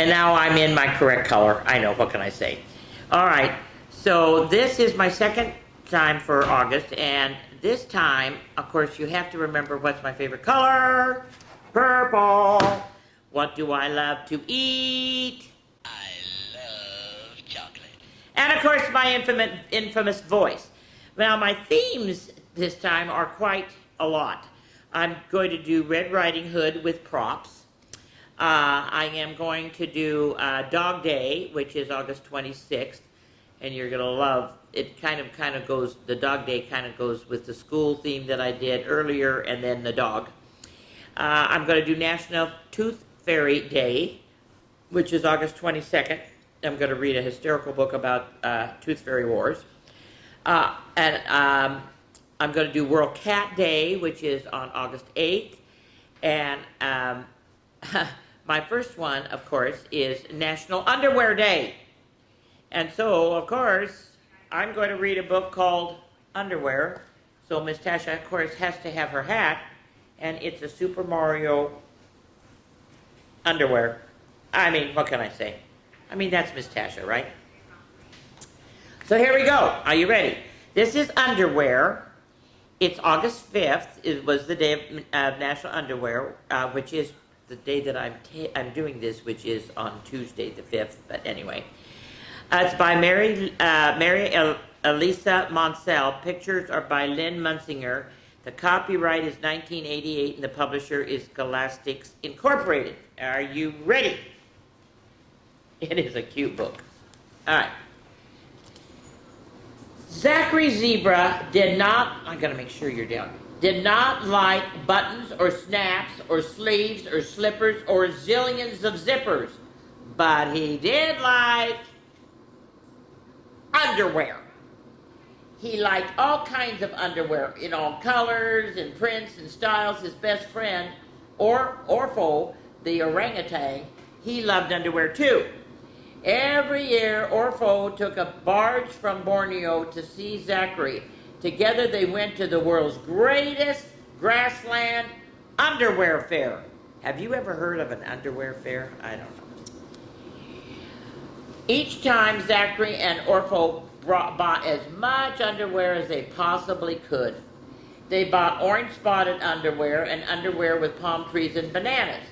And now I'm in my correct color. I know, what can I say? All right, so this is my second time for August, and this time, of course, you have to remember what's my favorite color. Purple. What do I love to eat? I love chocolate. And of course, my infamous voice. Now, my themes this time are quite a lot. I'm going to do Red Riding Hood with props. I am going to do Dog Day, which is August 26th, and you're going to love it. Kind of goes, the Dog Day kind of goes with the school theme that I did earlier, and then the dog. I'm going to do National Tooth Fairy Day, which is August 22nd. I'm going to read a hysterical book about Tooth Fairy Wars. And I'm going to do World Cat Day, which is on August 8th. And my first one, of course, is National Underwear Day. And so, of course, I'm going to read a book called Underwear. So Miss Tasha, of course, has to have her hat. And it's a Super Mario underwear. I mean, what can I say? I mean, that's Miss Tasha, right? So here we go. Are you ready? This is underwear. It's August 5th. It was the day of National Underwear, which is the day that I'm doing this, which is on Tuesday the 5th. But anyway, it's by Mary Elisa Monsell. Pictures are by Lynn Munsinger. The copyright is 1988, and the publisher is Scholastics Incorporated. Are you ready? It is a cute book. All right. Zachary Zebra did not, I'm going to make sure you're down, did not like buttons or snaps or sleeves or slippers or zillions of zippers, but he did like underwear. He liked all kinds of underwear in all colors and prints and styles. His best friend, Orfo, the orangutan, he loved underwear too. Every year, Orfo took a barge from Borneo to see Zachary. Together they went to the world's greatest grassland underwear fair. Have you ever heard of an underwear fair? I don't know. Each time, Zachary and Orfo bought as much underwear as they possibly could. They bought orange-spotted underwear and underwear with palm trees and bananas.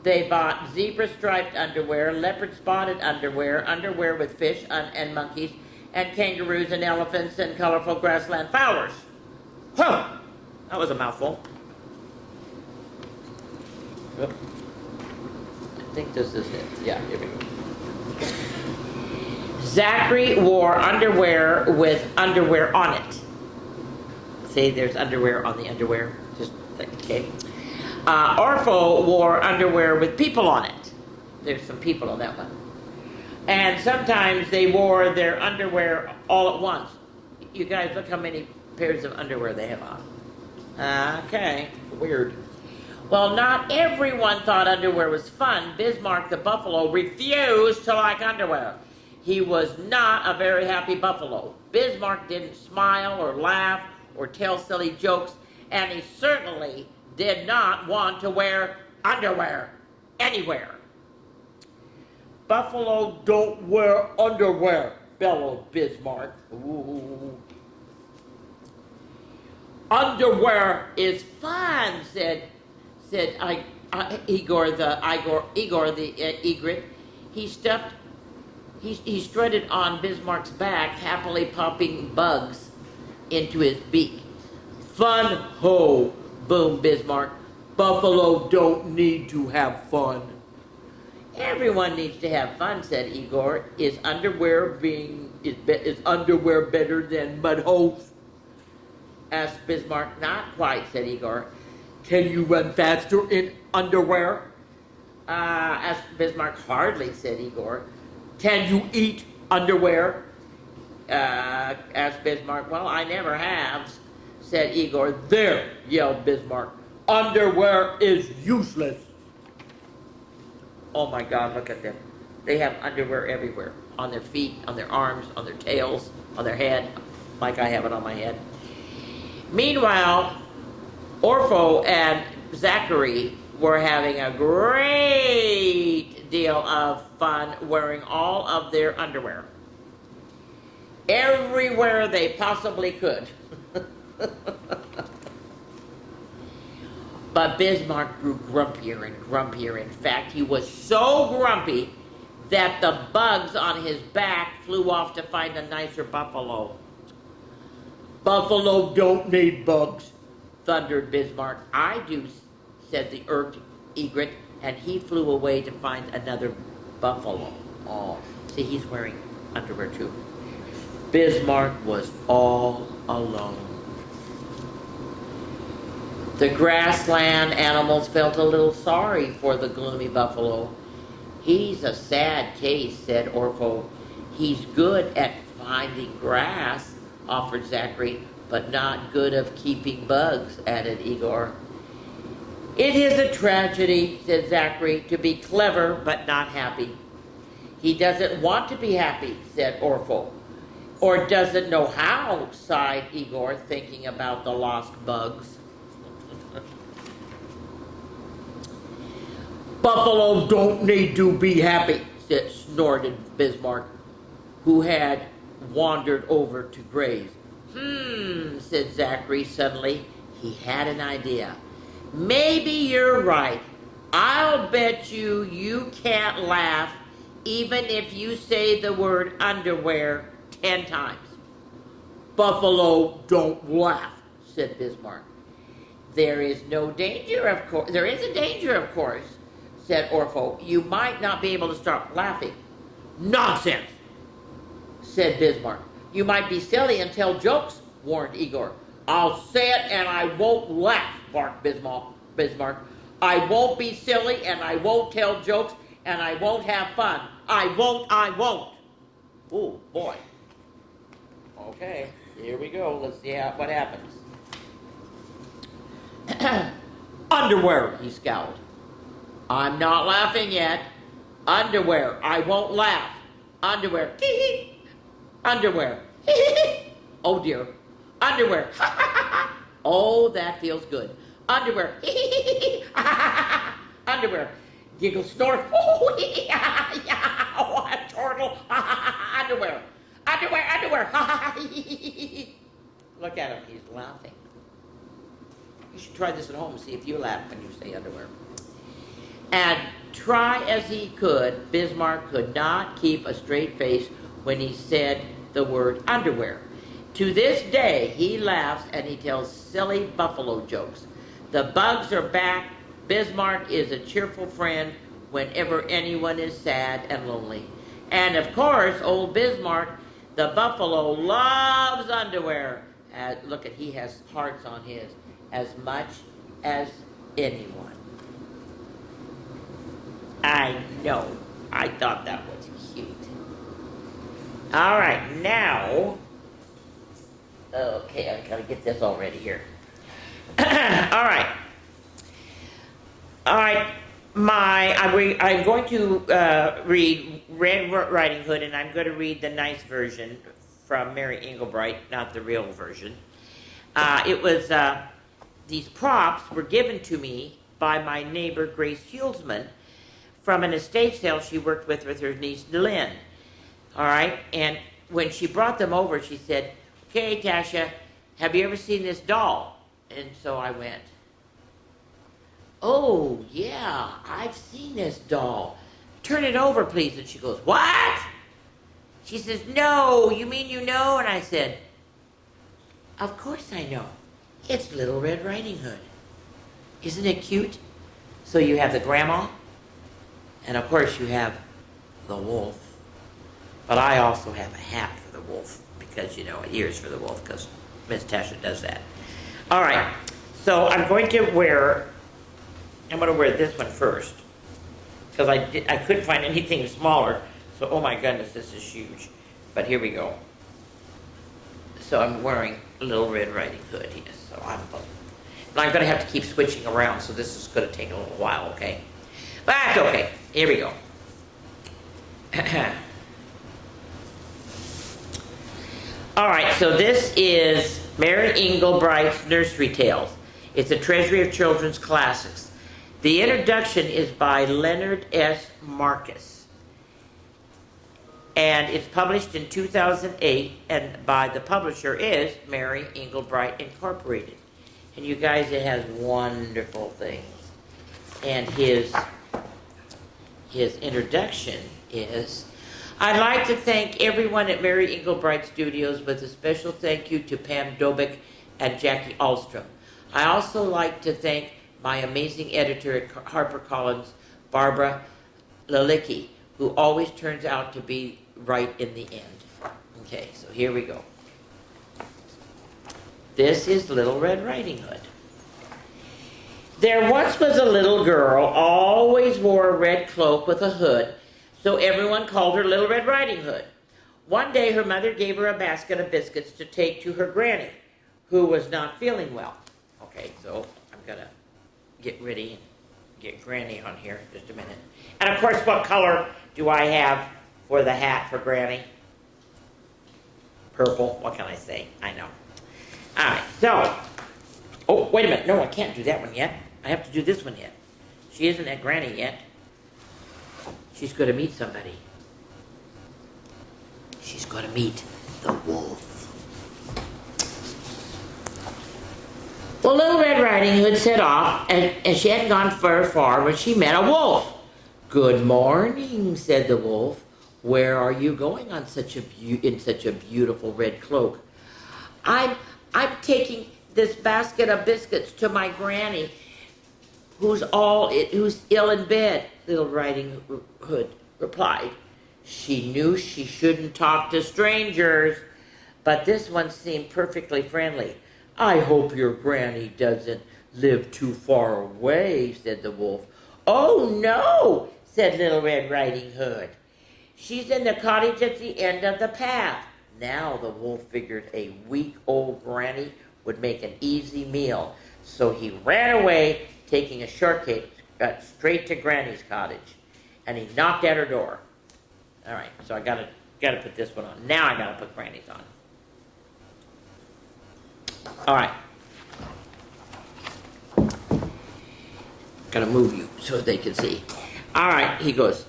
They bought zebra-striped underwear, leopard-spotted underwear, underwear with fish and monkeys, and kangaroos and elephants and colorful grassland flowers. Huh! That was a mouthful. Oop. I think this is it. Yeah, here we go. Zachary wore underwear with underwear on it. See, there's underwear on the underwear. Just, okay. Orfo wore underwear with people on it. There's some people on that one. And sometimes they wore their underwear all at once. You guys, look how many pairs of underwear they have on. Okay, weird. Well, not everyone thought underwear was fun. Bismarck the buffalo refused to like underwear. He was not a very happy buffalo. Bismarck didn't smile or laugh or tell silly jokes, and he certainly did not want to wear underwear anywhere. Buffalo don't wear underwear, bellowed Bismarck. Ooh. Underwear is fun, said Igor the egret. He strutted on Bismarck's back, happily popping bugs into his beak. Fun, ho, boomed Bismarck. Buffalo don't need to have fun. Everyone needs to have fun, said Igor. Is underwear better than mud holes? Asked Bismarck. Not quite, said Igor. Can you run faster in underwear? Asked Bismarck. Hardly, said Igor. Can you eat underwear? Asked Bismarck. Well, I never have, said Igor. There, yelled Bismarck. Underwear is useless. Oh my God, look at them. They have underwear everywhere. On their feet, on their arms, on their tails, on their head, like I have it on my head. Meanwhile, Orfo and Zachary were having a great deal of fun wearing all of their underwear. Everywhere they possibly could. But Bismarck grew grumpier and grumpier. In fact, he was so grumpy that the bugs on his back flew off to find a nicer buffalo. Buffalo don't need bugs, thundered Bismarck. I do, said the irked egret, and he flew away to find another buffalo. Oh, see, he's wearing underwear too. Bismarck was all alone. The grassland animals felt a little sorry for the gloomy buffalo. He's a sad case, said Orpho. He's good at finding grass, offered Zachary, but not good of keeping bugs, added Igor. It is a tragedy, said Zachary, to be clever but not happy. He doesn't want to be happy, said Orpho. Or doesn't know how, sighed Igor, thinking about the lost bugs. Buffalo don't need to be happy, snorted Bismarck, who had wandered over to graze. Said Zachary suddenly. He had an idea. Maybe you're right. I'll bet you can't laugh even if you say the word underwear 10 times. Buffalo don't laugh, said Bismarck. There is no danger, of course. There is a danger, of course, said Orpho. You might not be able to stop laughing. Nonsense, said Bismarck. You might be silly and tell jokes, warned Igor. I'll say it and I won't laugh, barked Bismarck. I won't be silly and I won't tell jokes and I won't have fun. I won't. Ooh, boy. Okay, here we go. Let's see what happens. Underwear, he scowled. I'm not laughing yet. Underwear, I won't laugh. Underwear, underwear. Oh dear. Underwear. Oh, that feels good. Underwear. Underwear. Giggle, snort. Oh, a turtle. Underwear. Underwear. Look at him. He's laughing. You should try this at home and see if you laugh when you say underwear. And try as he could, Bismarck could not keep a straight face when he said the word underwear. To this day, he laughs and he tells silly buffalo jokes. The bugs are back. Bismarck is a cheerful friend whenever anyone is sad and lonely. And of course, old Bismarck, the buffalo, loves underwear. Look at, he has hearts on his, as much as anyone. I know. I thought that was cute. All right, now. Okay, I gotta get this already here. All right. I'm going to read Red Riding Hood, and I'm going to read the nice version from Mary Englebright, not the real version. These props were given to me by my neighbor Grace Hulsman from an estate sale she worked with her niece Lynn. All right, and when she brought them over, she said, "Okay, Tasha, have you ever seen this doll?" And so I went, "Oh, yeah, I've seen this doll. Turn it over, please." And she goes, "What?" She says, "No, you mean you know?" And I said, "Of course I know. It's Little Red Riding Hood. Isn't it cute?" So you have the grandma, and of course you have the wolf. But I also have a hat for the wolf because, ears for the wolf because Miss Tasha does that. All right, so I'm going to wear this one first because I couldn't find anything smaller. So, oh my goodness, this is huge. But here we go. So I'm wearing Little Red Riding Hood, yes. So I'm going to have to keep switching around, so this is going to take a little while, okay? But that's okay. Here we go. All right, so this is Mary Englebright's Nursery Tales. It's a treasury of children's classics. The introduction is by Leonard S. Marcus. And it's published in 2008, and by the publisher is Mary Englebright Incorporated. And you guys, it has wonderful things. And his introduction is, I'd like to thank everyone at Mary Englebright Studios with a special thank you to Pam Dobick and Jackie Alstrom. I also like to thank my amazing editor at HarperCollins, Barbara Lalicki, who always turns out to be right in the end. Okay, so here we go. This is Little Red Riding Hood. There once was a little girl, always wore a red cloak with a hood, so everyone called her Little Red Riding Hood. One day her mother gave her a basket of biscuits to take to her granny, who was not feeling well. Okay, so I'm gonna get ready and get Granny on here in just a minute. And of course, what color do I have for the hat for Granny? Purple, what can I say? I know. All right, so, oh, wait a minute. No, I can't do that one yet. I have to do this one yet. She isn't at Granny yet. She's going to meet somebody. She's going to meet the wolf. Well, Little Red Riding Hood set off, and she hadn't gone very far when she met a wolf. Good morning, said the wolf. Where are you going on in such a beautiful red cloak? I'm taking this basket of biscuits to my granny, who's ill in bed, Little Riding Hood replied. She knew she shouldn't talk to strangers, but this one seemed perfectly friendly. I hope your granny doesn't live too far away, said the wolf. Oh, no, said Little Red Riding Hood. She's in the cottage at the end of the path. Now the wolf figured a week-old granny would make an easy meal, so he ran away, taking a shortcut straight to Granny's cottage, and he knocked at her door. All right, so I gotta put this one on. Now I gotta put Granny's on. All right. Gotta move you so they can see. All right, he goes.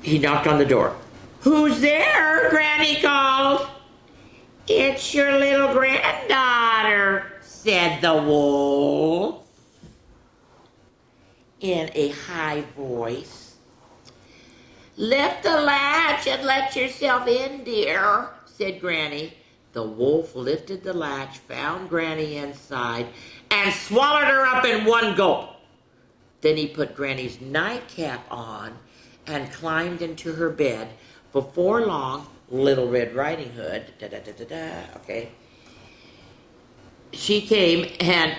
He knocked on the door. Who's there? Granny called. It's your little granddaughter, said the wolf in a high voice. Lift the latch and let yourself in, dear, said Granny. The wolf lifted the latch, found Granny inside, and swallowed her up in one gulp. Then he put Granny's nightcap on and climbed into her bed. Before long, Little Red Riding Hood, okay, she came and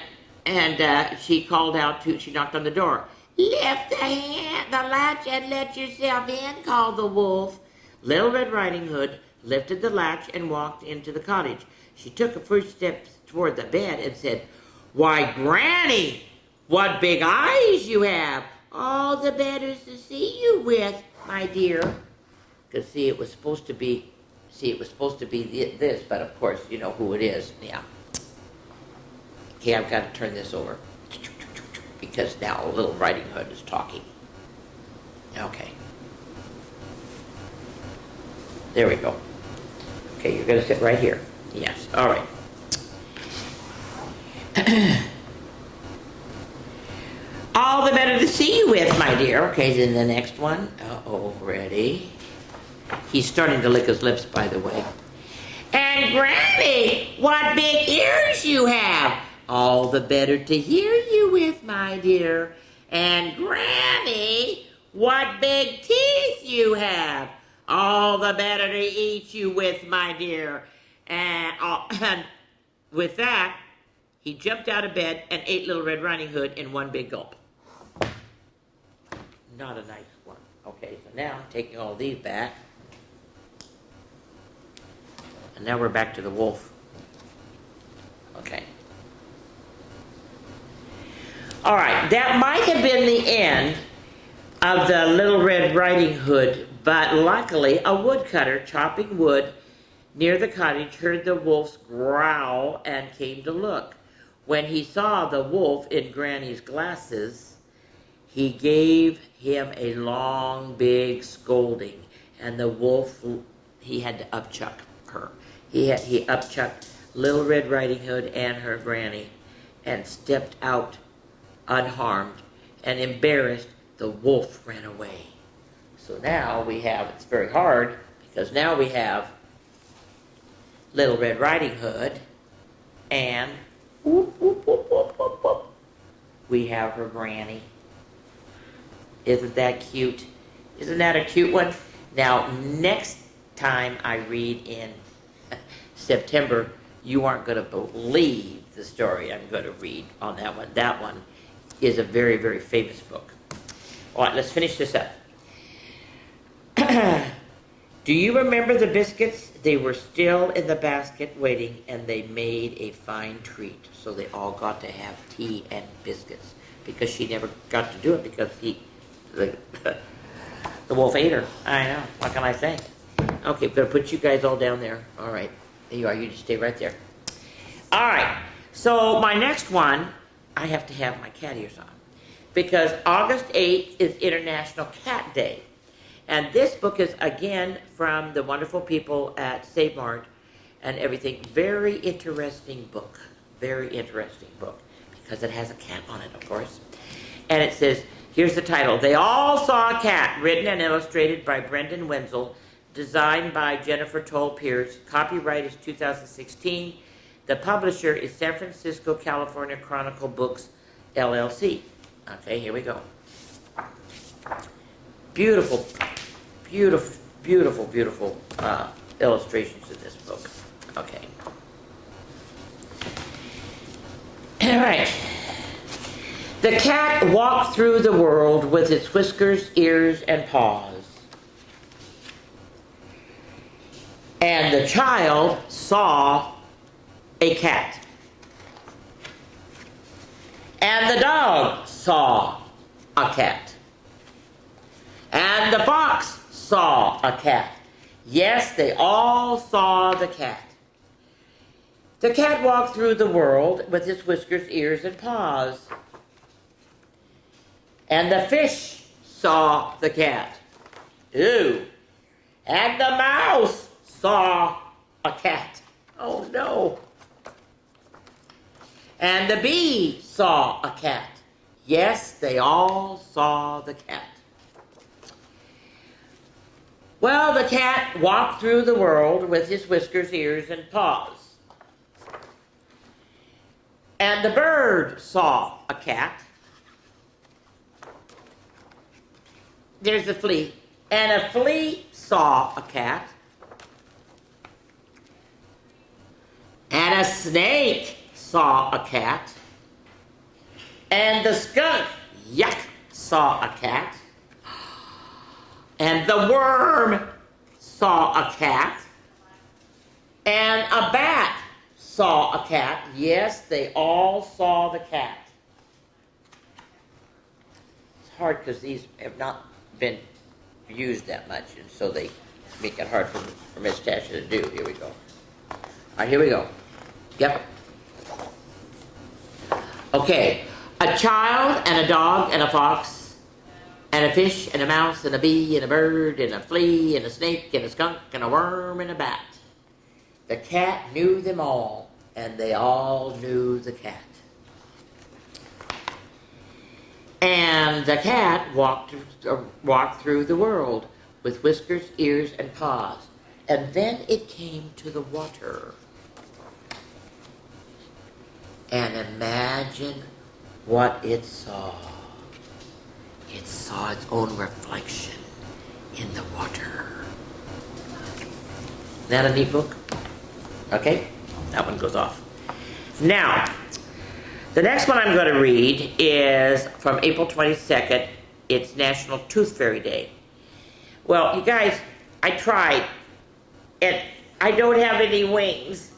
she called out she knocked on the door. Lift the latch and let yourself in, called the wolf. Little Red Riding Hood lifted the latch and walked into the cottage. She took a first step toward the bed and said, Why, Granny, what big eyes you have. All the better to see you with, my dear. Because see, it was supposed to be this, but of course, you know who it is. Yeah. Okay, I've got to turn this over. Because now Little Riding Hood is talking. Okay. There we go. Okay, you're going to sit right here. Yes, all right. All the better to see you with, my dear. Okay, then the next one. Uh-oh, ready? He's starting to lick his lips, by the way. And Granny, what big ears you have. All the better to hear you with, my dear. And Granny, what big teeth you have. All the better to eat you with, my dear. And with that, he jumped out of bed and ate Little Red Riding Hood in one big gulp. Not a nice one. Okay, so now I'm taking all these back. And now we're back to the wolf. Okay. All right, that might have been the end of the Little Red Riding Hood, but luckily a woodcutter chopping wood near the cottage heard the wolf's growl and came to look. When he saw the wolf in Granny's glasses, he gave him a long, big scolding. And the wolf, he had to upchuck her. He upchucked Little Red Riding Hood and her granny and stepped out unharmed. And embarrassed, the wolf ran away. So now we have, it's very hard, because now we have Little Red Riding Hood and whoop, whoop, whoop, whoop, whoop, whoop. We have her granny. Isn't that cute? Isn't that a cute one? Now, next time I read in September, you aren't going to believe the story I'm going to read on that one. That one is a very, very famous book. All right, let's finish this up. Do you remember the biscuits? They were still in the basket waiting, and they made a fine treat. So they all got to have tea and biscuits, because she never got to do it because the wolf ate her. I know. What can I say? Okay, I'm going to put you guys all down there. All right. There you are. You just stay right there. All right. So my next one, I have to have my cat ears on, because August 8th is International Cat Day. And this book is, again, from the wonderful people at Save Mart and everything. Very interesting book. Very interesting book, because it has a cat on it, of course. And it says, here's the title, They All Saw a Cat, written and illustrated by Brendan Wenzel, designed by Jennifer Toll Pierce. Copyright is 2016. The publisher is San Francisco, California Chronicle Books, LLC. Okay, here we go. Beautiful, beautiful, beautiful, beautiful illustrations in this book. Okay. All right. The cat walked through the world with its whiskers, ears, and paws. And the child saw a cat. And the dog saw a cat. And the fox saw a cat. Yes, they all saw the cat. The cat walked through the world with its whiskers, ears, and paws. And the fish saw the cat. Ew. And the mouse saw a cat. Oh no. And the bee saw a cat. Yes, they all saw the cat. Well, the cat walked through the world with his whiskers, ears, and paws. And the bird saw a cat. There's a flea. And a flea saw a cat. And a snake saw a cat. And the skunk, yuck, saw a cat. And the worm saw a cat. And a bat saw a cat. Yes, they all saw the cat. It's hard because these have not been used that much, and so they make it hard for Miss Tasha to do. Here we go. All right, here we go. Yep. Okay. A child and a dog and a fox and a fish and a mouse and a bee and a bird and a flea and a snake and a skunk and a worm and a bat. The cat knew them all, and they all knew the cat. And the cat walked through the world with whiskers, ears, and paws. And then it came to the water. And imagine what it saw. It saw its own reflection in the water. Isn't that a neat book? Okay, that one goes off. Now, the next one I'm going to read is from April 22nd. It's National Tooth Fairy Day. Well, you guys, I tried, and I don't have any wings,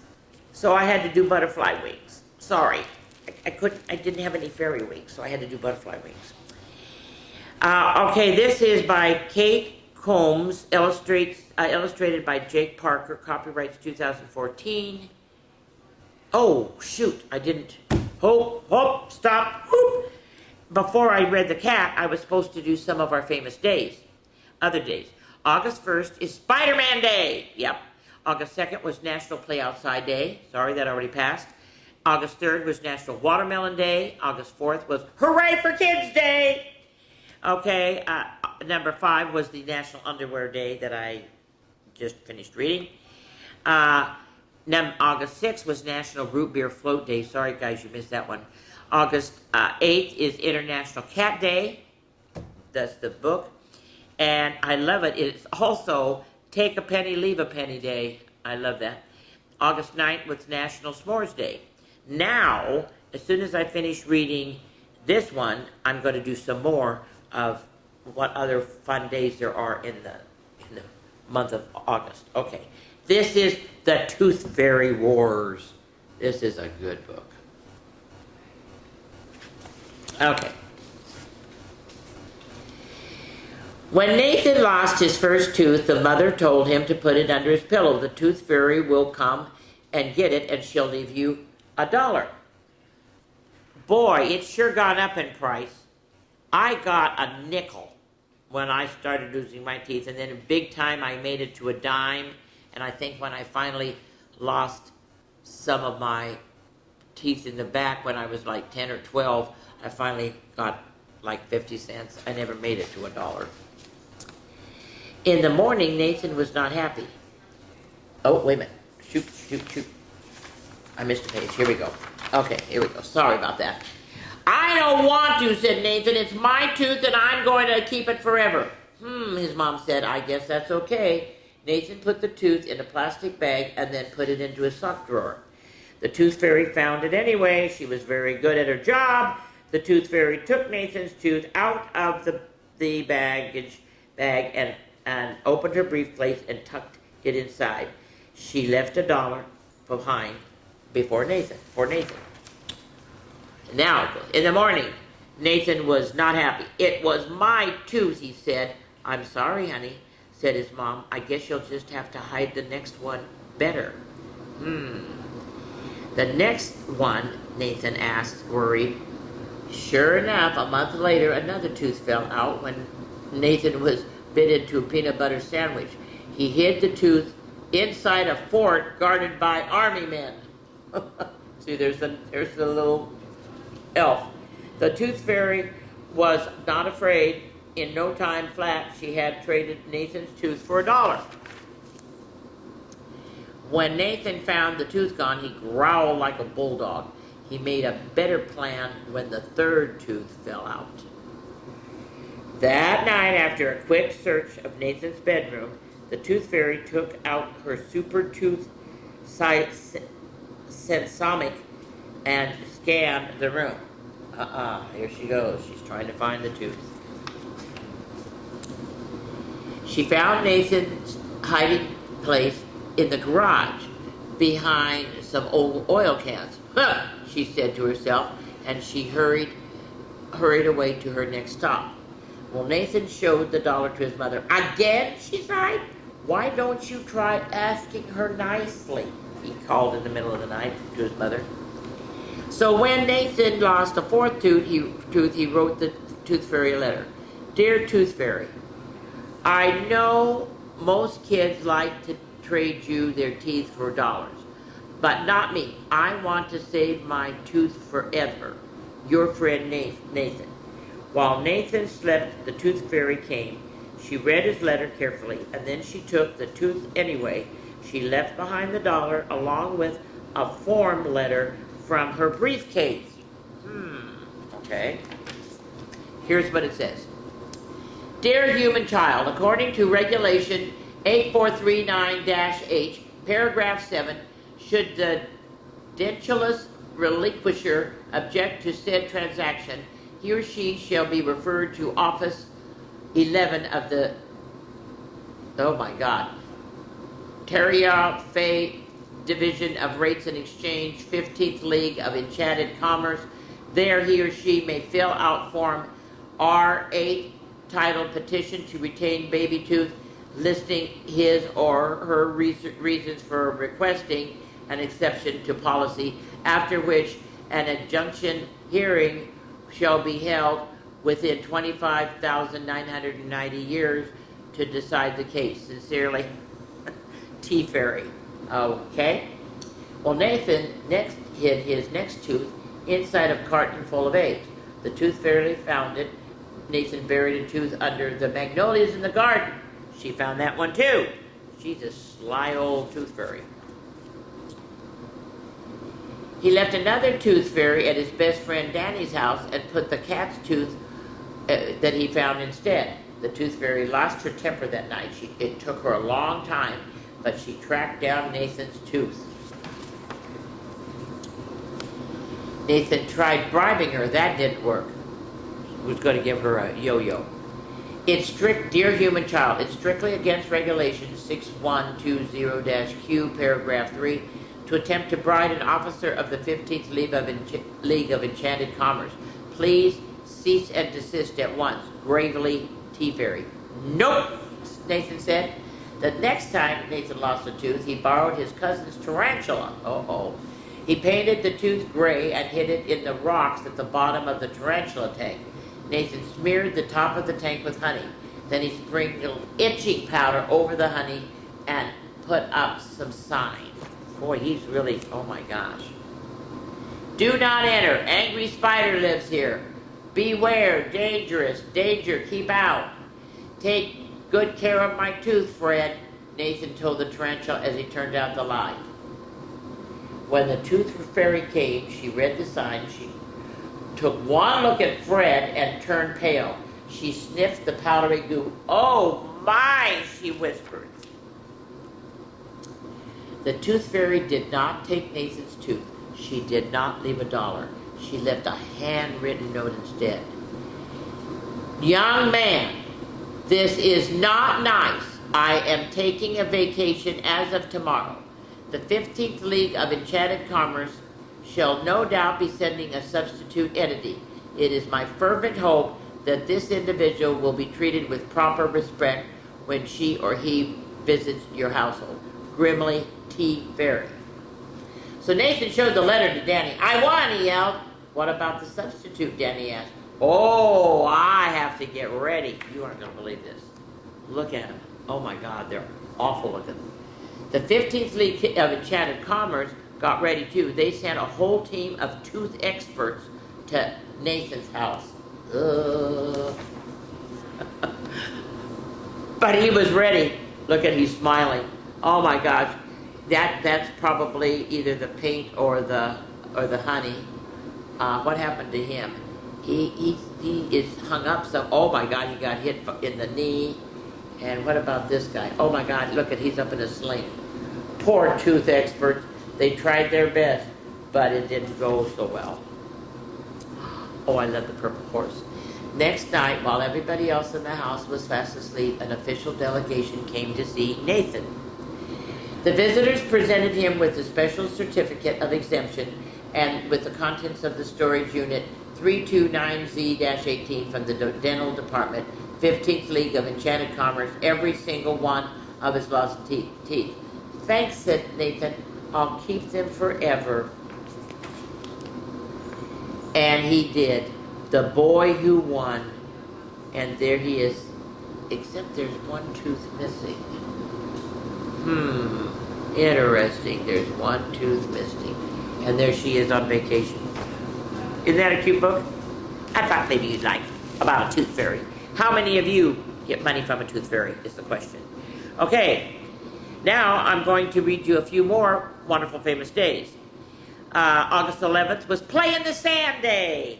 so I had to do butterfly wings. Sorry, I didn't have any fairy wings, so I had to do butterfly wings. Okay, this is by Kate Combs, illustrated by Jake Parker, copyrights 2014. Oh, shoot, I didn't Hope, stop, whoop. Before I read the cat, I was supposed to do some of our famous days, other days. August 1st is Spider-Man Day. Yep. August 2nd was National Play Outside Day. Sorry, that already passed. August 3rd was National Watermelon Day. August 4th was Hooray for Kids Day. Okay, number 5 was the National Underwear Day that I just finished reading. August 6th was National Root Beer Float Day. Sorry, guys, you missed that one. August 8th is International Cat Day. That's the book. And I love it. It's also Take a Penny, Leave a Penny Day. I love that. August 9th was National S'mores Day. Now, as soon as I finish reading this one, I'm going to do some more of what other fun days there are in the month of August. Okay. This is The Tooth Fairy Wars. This is a good book. Okay. When Nathan lost his first tooth, the mother told him to put it under his pillow. The tooth fairy will come and get it, and she'll leave you $1. Boy, it's sure gone up in price. I got a nickel when I started losing my teeth, and then in big time I made it to a dime, and I think when I finally lost some of my teeth in the back when I was like 10 or 12, I finally got like 50 cents. I never made it to $1. In the morning, Nathan was not happy. Oh, wait a minute. Shoot. I missed a page. Here we go. Okay, here we go. Sorry about that. I don't want to, said Nathan. It's my tooth and I'm going to keep it forever. His mom said, I guess that's okay. Nathan put the tooth in a plastic bag and then put it into his sock drawer. The tooth fairy found it anyway. She was very good at her job. The tooth fairy took Nathan's tooth out of the bag and opened her briefcase and tucked it inside. She left $1 behind for Nathan. Now, in the morning, Nathan was not happy. It was my tooth, he said. I'm sorry, honey, said his mom. I guess you'll just have to hide the next one better. The next one, Nathan asked, worried. Sure enough, a month later, another tooth fell out when Nathan was bit into a peanut butter sandwich. He hid the tooth inside a fort guarded by army men. See, there's the little elf. The tooth fairy was not afraid. In no time flat, she had traded Nathan's tooth for $1. When Nathan found the tooth gone, he growled like a bulldog. He made a better plan when the third tooth fell out. That night, after a quick search of Nathan's bedroom, the tooth fairy took out her super tooth sensomic and scanned the room. Here she goes. She's trying to find the tooth. She found Nathan's hiding place in the garage behind some old oil cans. Huh, she said to herself, and she hurried away to her next stop. Well, Nathan showed the $1 to his mother. Again, she sighed. Why don't you try asking her nicely? He called in the middle of the night to his mother. So when Nathan lost a fourth tooth, he wrote the tooth fairy a letter. Dear tooth fairy, I know most kids like to trade you their teeth for $, but not me. I want to save my tooth forever. Your friend Nathan. While Nathan slept, the tooth fairy came. She read his letter carefully, and then she took the tooth anyway. She left behind the $1 along with a form letter from her briefcase. Okay. Here's what it says. Dear human child, according to Regulation 8439-H, Paragraph 7, should the dentulous relinquisher object to said transaction, he or she shall be referred to Office 11 of the, Terria Fay Division of Rates and Exchange, 15th League of Enchanted Commerce. There he or she may fill out Form R8, titled Petition to Retain Baby Tooth, listing his or her reasons for requesting an exception to policy, after which An injunction hearing shall be held within 25,990 years to decide the case. Sincerely, T. Fairy. Okay. Well, Nathan next hid his next tooth inside a carton full of eggs. The tooth fairy found it. Nathan buried a tooth under the magnolias in the garden. She found that one too. She's a sly old tooth fairy. He left another tooth fairy at his best friend Danny's house and put the cat's tooth that he found instead. The tooth fairy lost her temper that night. It took her a long time, but she tracked down Nathan's tooth. Nathan tried bribing her. That didn't work. He was going to give her a yo-yo. It's strict, dear human child, it's strictly against regulation 6120-Q, paragraph 3, to attempt to bribe an officer of the 15th League of Enchanted Commerce. Please cease and desist at once. Gravely, T. Fairy. Nope, Nathan said. The next time Nathan lost a tooth, he borrowed his cousin's tarantula. Uh-oh. He painted the tooth gray and hid it in the rocks at the bottom of the tarantula tank. Nathan smeared the top of the tank with honey. Then he sprinkled itching powder over the honey and put up some signs. Boy, he's really, oh my gosh. Do not enter. Angry spider lives here. Beware, dangerous, danger, keep out. Take good care of my tooth, Fred, Nathan told the tarantula as he turned out the light. When the tooth fairy came, she read the sign. She took one look at Fred and turned pale. She sniffed the powdery goo. Oh my, she whispered. The tooth fairy did not take Nathan's tooth. She did not leave $1. She left a handwritten note instead. Young man, this is not nice. I am taking a vacation as of tomorrow. The 15th League of Enchanted Commerce shall no doubt be sending a substitute entity. It is my fervent hope that this individual will be treated with proper respect when she or he visits your household. Grimly, T. Fairy. So Nathan showed the letter to Danny. I won, he yelled. What about the substitute, Danny asked. Oh, I have to get ready. You aren't going to believe this. Look at them. Oh my God, they're awful looking. The 15th League of Enchanted Commerce got ready too. They sent a whole team of tooth experts to Nathan's house. But he was ready. Look at, he's smiling. Oh my gosh, that's probably either the paint or the honey. What happened to him? He is hung up some. Oh my God, he got hit in the knee. And what about this guy? Oh my God, look at, he's up in a sling. Poor tooth experts. They tried their best, but it didn't go so well. Oh, I love the purple horse. Next night, while everybody else in the house was fast asleep, an official delegation came to see Nathan. The visitors presented him with a special certificate of exemption and with the contents of the storage unit 329Z-18 from the dental department, 15th League of Enchanted Commerce, every single one of his lost teeth. Thanks, said Nathan. I'll keep them forever. And he did. The boy who won. And there he is. Except there's one tooth missing. Interesting. There's one tooth missing. And there she is on vacation. Isn't that a cute book? I thought maybe you'd like about a tooth fairy. How many of you get money from a tooth fairy is the question. Okay, now I'm going to read you a few more wonderful famous days. August 11th was Play in the Sand Day.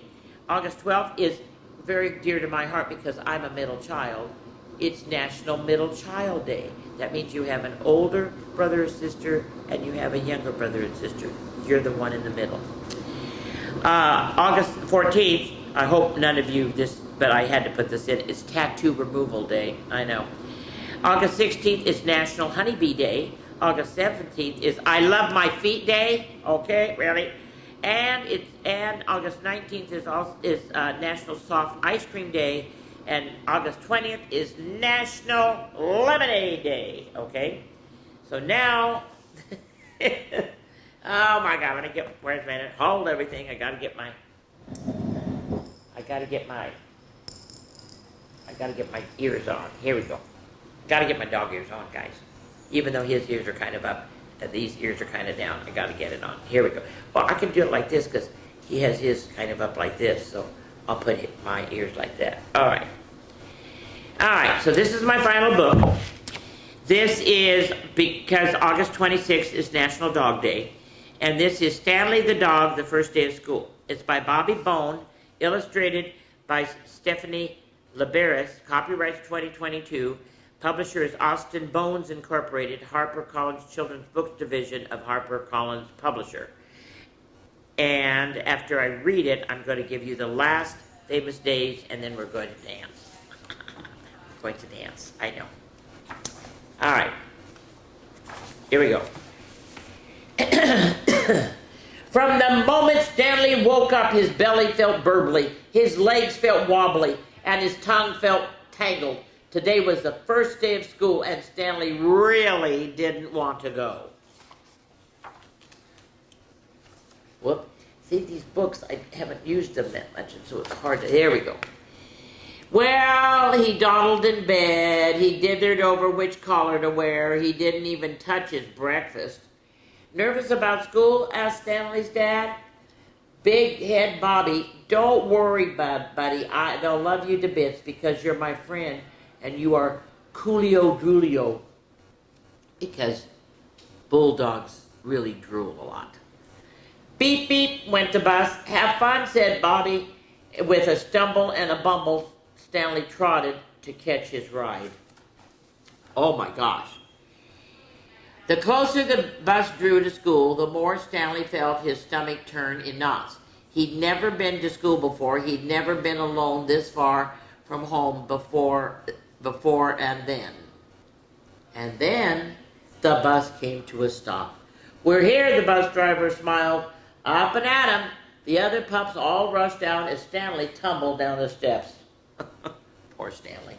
August 12th is very dear to my heart because I'm a middle child. It's National Middle Child Day. That means you have an older brother or sister and you have a younger brother and sister. You're the one in the middle. August 14th, I hope none of you but I had to put this in, it's Tattoo Removal Day. I know. August 16th is National Honeybee Day. August 17th is I Love My Feet Day. Okay, really? And August 19th is National Soft Ice Cream Day. And August 20th is National Lemonade Day. Okay? So now, Oh my God, where's my, hold everything, I gotta get my ears on. Here we go. Gotta get my dog ears on, guys. Even though his ears are kind of up, these ears are kind of down, I gotta get it on. Here we go. Well, I can do it like this because he has his kind of up like this, so I'll put my ears like that. All right. All right, so this is my final book. This is because August 26th is National Dog Day. And this is Stanley the Dog, the First Day of School. It's by Bobby Bone, illustrated by Stephanie Liberis, copyright 2022. Publisher is Austin Bones Incorporated, HarperCollins Children's Books Division of HarperCollins Publisher. And after I read it, I'm going to give you the last famous days, and then we're going to dance. Going to dance, I know. All right, here we go. From the moment Stanley woke up, his belly felt burbly, his legs felt wobbly, and his tongue felt tangled. Today was the first day of school, and Stanley really didn't want to go. Whoop. See, these books, I haven't used them that much, and so it's hard to... There we go. Well, he dawdled in bed. He dithered over which collar to wear. He didn't even touch his breakfast. Nervous about school? Asked Stanley's dad. Big head Bobby, don't worry, buddy. They'll love you to bits because you're my friend and you are Coolio Drulio. Because bulldogs really drool a lot. Beep, beep, went the bus. Have fun, said Bobby. With a stumble and a bumble, Stanley trotted to catch his ride. Oh my gosh. The closer the bus drew to school, the more Stanley felt his stomach turn in knots. He'd never been to school before. He'd never been alone this far from home before and then. And then the bus came to a stop. We're here, the bus driver smiled. Up and at him. The other pups all rushed out as Stanley tumbled down the steps. Poor Stanley.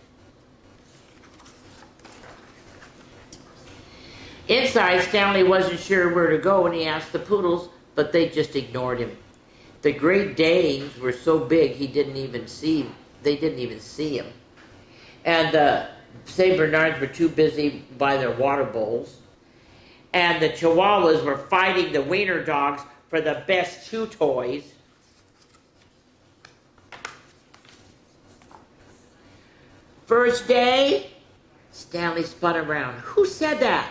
Inside, Stanley wasn't sure where to go when he asked the poodles, but they just ignored him. The Great Danes were so big they didn't even see him. And the St. Bernards were too busy by their water bowls. And the Chihuahuas were fighting the wiener dogs for the best chew toys. First day? Stanley spun around. Who said that?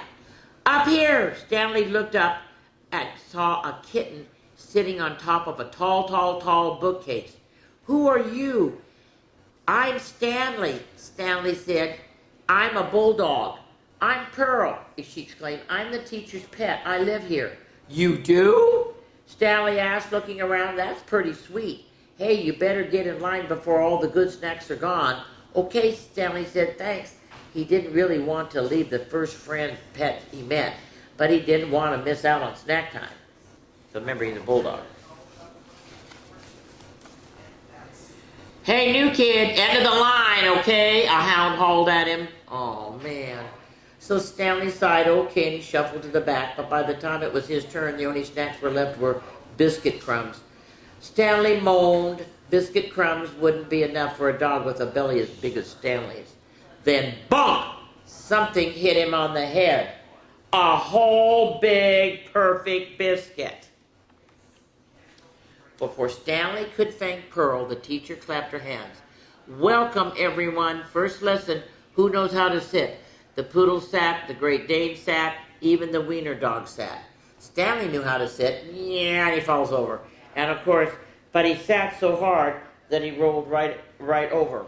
Up here! Stanley looked up and saw a kitten sitting on top of a tall bookcase. Who are you? I'm Stanley, Stanley said. I'm a bulldog. I'm Pearl, she exclaimed. I'm the teacher's pet. I live here. You do? Stanley asked, looking around. That's pretty sweet. Hey, you better get in line before all the good snacks are gone. Okay, Stanley said, thanks. He didn't really want to leave the first pet he met, but he didn't want to miss out on snack time. So remember, he's a bulldog. Hey, new kid, end of the line, okay? A hound hauled at him. Oh, man. So Stanley sighed, okay, and he shuffled to the back, but by the time it was his turn, the only snacks were left were biscuit crumbs. Stanley moaned. Biscuit crumbs wouldn't be enough for a dog with a belly as big as Stanley's. Then, bonk! Something hit him on the head. A whole big, perfect biscuit. Before Stanley could thank Pearl, the teacher clapped her hands. Welcome, everyone. First lesson, who knows how to sit? The poodle sat, the Great Dane sat, even the wiener dog sat. Stanley knew how to sit. Yeah, and he falls over. And of course, but he sat so hard that he rolled right over.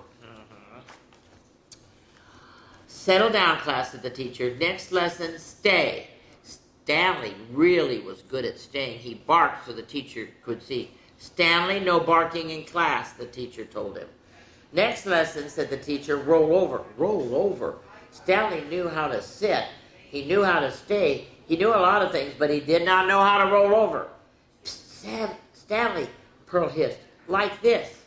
Settle down, class, said the teacher. Next lesson, stay. Stanley really was good at staying. He barked so the teacher could see. Stanley, no barking in class, the teacher told him. Next lesson, said the teacher, roll over. Roll over. Stanley knew how to sit. He knew how to stay. He knew a lot of things, but he did not know how to roll over. Stanley, Pearl hissed, like this.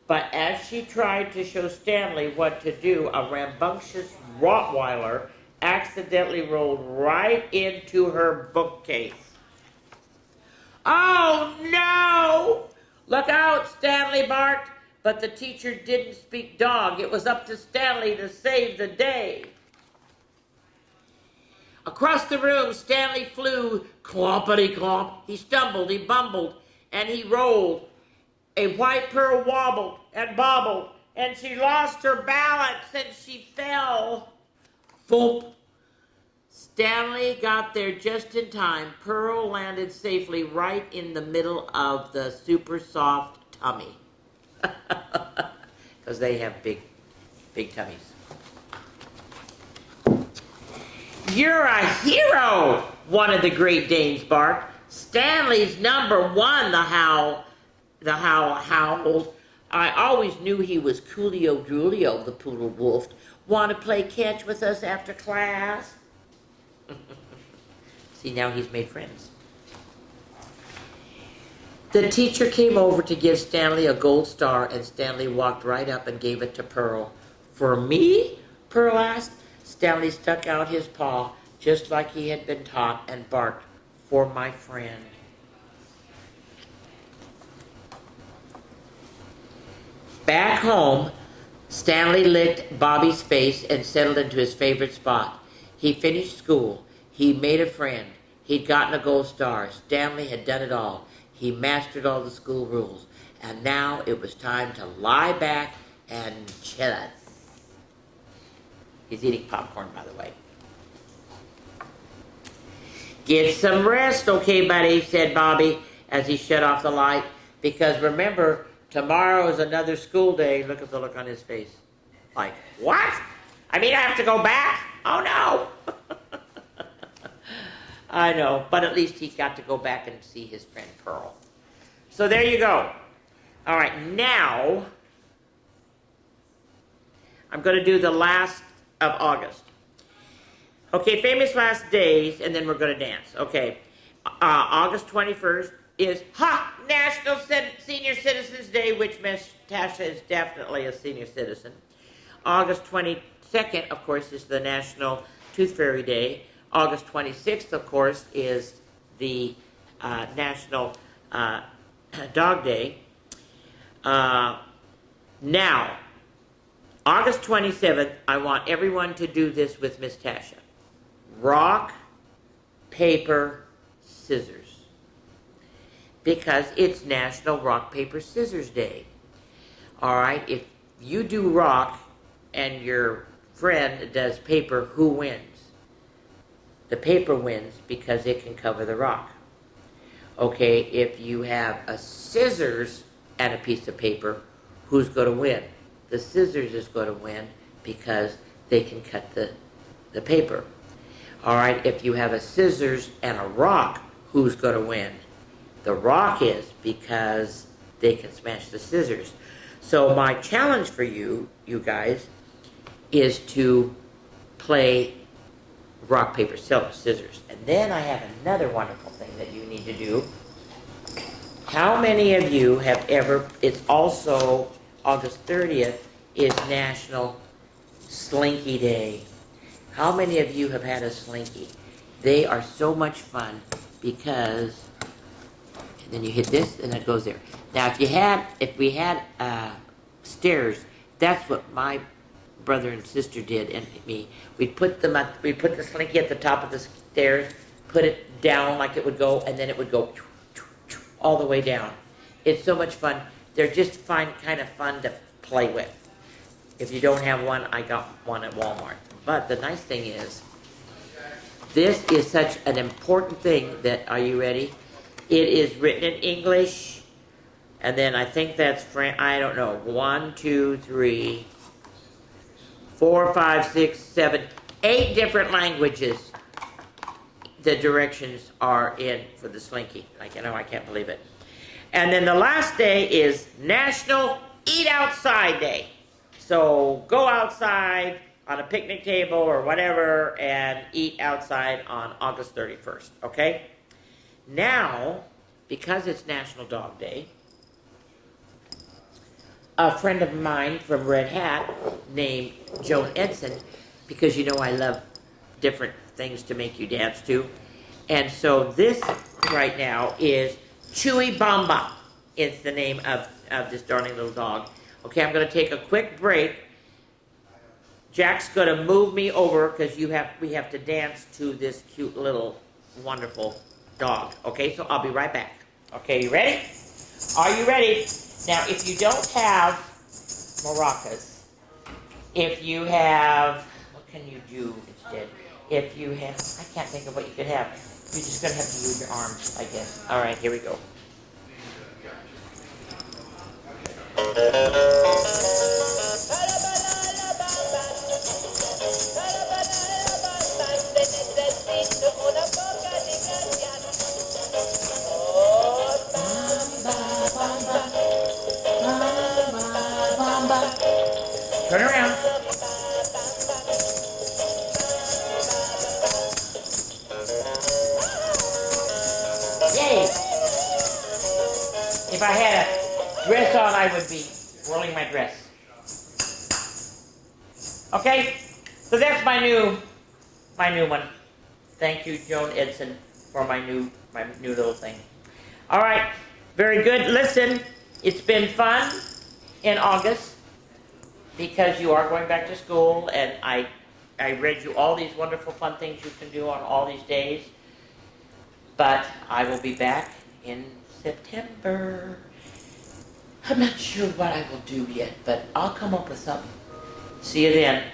But as she tried to show Stanley what to do, a rambunctious Rottweiler accidentally rolled right into her bookcase. Oh no! Look out, Stanley barked, but the teacher didn't speak dog. It was up to Stanley to save the day. Across the room, Stanley flew, clompity-clomp. He stumbled, he bumbled, and he rolled. A white pearl wobbled and bobbled, and she lost her balance and she fell. Thump. Stanley got there just in time. Pearl landed safely right in the middle of the super soft tummy. Because they have big tummies. You're a hero, one of the Great Danes barked. Stanley's number one, the howl howled. I always knew he was Coolio Drulio, the poodle wolfed. Want to play catch with us after class? See, now he's made friends. The teacher came over to give Stanley a gold star, and Stanley walked right up and gave it to Pearl. For me? Pearl asked. Stanley stuck out his paw, just like he had been taught, and barked, for my friend. Back home, Stanley licked Bobby's face and settled into his favorite spot. He finished school. He made a friend. He'd gotten a gold star. Stanley had done it all. He mastered all the school rules. And now it was time to lie back and chill it. He's eating popcorn, by the way. Get some rest, okay, buddy, said Bobby as he shut off the light. Because remember, tomorrow is another school day. Look at the look on his face. Like, what? I mean, I have to go back? Oh, no. I know, but at least he got to go back and see his friend Pearl. So there you go. All right, now I'm going to do the last of August. Okay, famous last days, and then we're going to dance. Okay, August 21st is National Senior Citizens Day, which Miss Tasha is definitely a senior citizen. August 22nd, of course, is the National Tooth Fairy Day. August 26th, of course, is the National Dog Day. Now, August 27th, I want everyone to do this with Miss Tasha. Rock, paper, scissors. Because it's National Rock, Paper, Scissors Day. All right, if you do rock and your friend does paper, who wins? The paper wins because it can cover the rock. Okay, if you have a scissors and a piece of paper, who's going to win? The scissors is going to win because they can cut the paper. All right, if you have a scissors and a rock, who's going to win? The rock is because they can smash the scissors. So my challenge for you guys, is to play rock, paper, scissors. And then I have another wonderful thing that you need to do. How many of you have ever, it's also August 30th, is National Slinky Day. How many of you have had a Slinky? They are so much fun because, and then you hit this and it goes there. Now if we had stairs, that's what my brother and sister did and me. We'd put the Slinky at the top of the stairs, put it down like it would go, and then it would go all the way down. It's so much fun. They're just kind of fun to play with. If you don't have one, I got one at Walmart. But the nice thing is, this is such an important thing that, are you ready? It is written in English, and then I think that's French, I don't know, 1, 2, 3, 4, 5, 6, 7, 8 different languages. The directions are in for the Slinky. I can't believe it. And then the last day is National Eat Outside Day. So go outside on a picnic table or whatever and eat outside on August 31st, okay? Now, because it's National Dog Day, a friend of mine from Red Hat named Joan Edson, because you know I love different things to make you dance to, and so this right now is Chewy Bamba is the name of this darling little dog. Okay, I'm going to take a quick break. Jack's going to move me over because we have to dance to this cute little wonderful dog. Okay, so I'll be right back. Okay, you ready? Are you ready? Now, if you don't have maracas, if you have, what can you do instead? If you have, I can't think of what you could have. You're just going to have to use your arms, I guess. All right, here we go. Turn around. Yay! If I had a dress on, I would be whirling my dress. Okay, so that's my new one. Thank you, Joan Edson, for my new little thing. All right, very good. Listen, it's been fun in August because you are going back to school, and I read you all these wonderful fun things you can do on all these days. But I will be back in September. I'm not sure what I will do yet, but I'll come up with something. See you then.